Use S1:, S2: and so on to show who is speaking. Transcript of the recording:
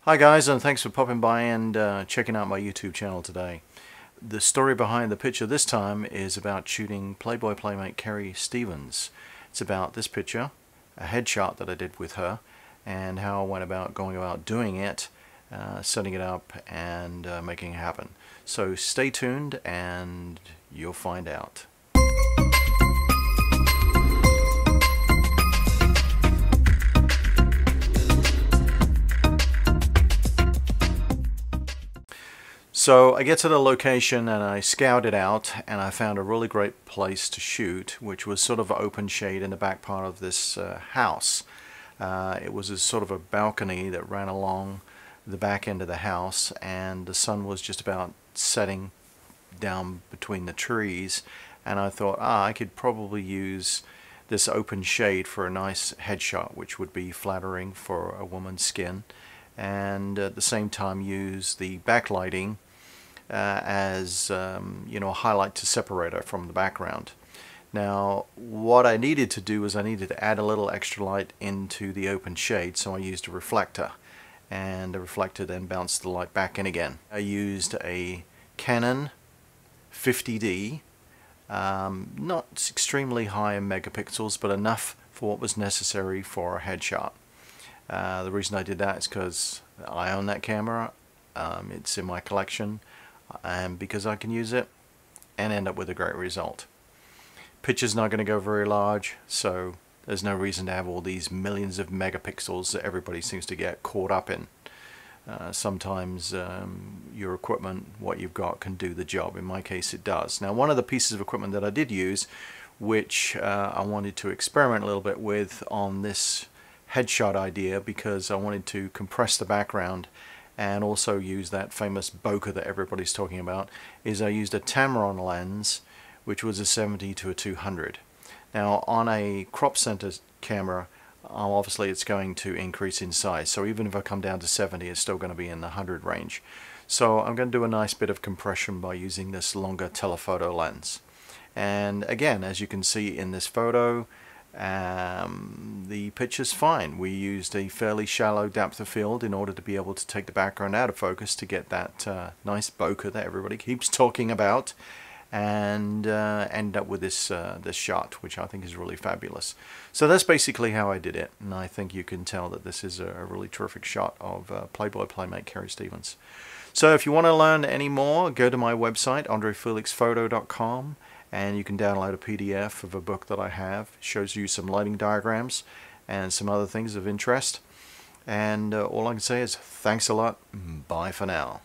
S1: Hi guys, and thanks for popping by and checking out my YouTube channel today. The story behind the picture this time is about shooting Playboy Playmate Carrie Stevens. It's about this picture, a headshot that I did with her, and how I went about going about doing it, setting it up, and making it happen. So stay tuned and you'll find out. So I get to the location and I scout it out, and I found a really great place to shoot, which was sort of open shade in the back part of this house. It was a sort of a balcony that ran along the back end of the house, and the sun was just about setting down between the trees, and I thought, I could probably use this open shade for a nice headshot, which would be flattering for a woman's skin, and at the same time use the backlighting as a highlight to separate her from the background. Now what I needed to do is I needed to add a little extra light into the open shade, so I used a reflector, and the reflector then bounced the light back in again. I used a Canon 50D, not extremely high in megapixels, but enough for what was necessary for a headshot. The reason I did that is because I own that camera, it's in my collection, and because I can use it and end up with a great result. Picture's not going to go very large, so there's no reason to have all these millions of megapixels that everybody seems to get caught up in. Sometimes your equipment, what you've got, can do the job. In my case it does. Now one of the pieces of equipment that I did use, which I wanted to experiment a little bit with on this headshot idea, because I wanted to compress the background and also use that famous bokeh that everybody's talking about, is I used a Tamron lens, which was a 70 to a 200. Now on a crop center camera, obviously it's going to increase in size, so even if I come down to 70, it's still going to be in the 100 range. So I'm going to do a nice bit of compression by using this longer telephoto lens. And again, as you can see in this photo, the picture's fine. We used a fairly shallow depth of field in order to be able to take the background out of focus to get that nice bokeh that everybody keeps talking about, and end up with this shot, which I think is really fabulous. So that's basically how I did it, and I think you can tell that this is a really terrific shot of Playboy Playmate Carrie Stevens. So if you want to learn any more, go to my website, andrefelixphoto.com, and you can download a PDF of a book that I have. It shows you some lighting diagrams and some other things of interest. And all I can say is thanks a lot. Bye for now.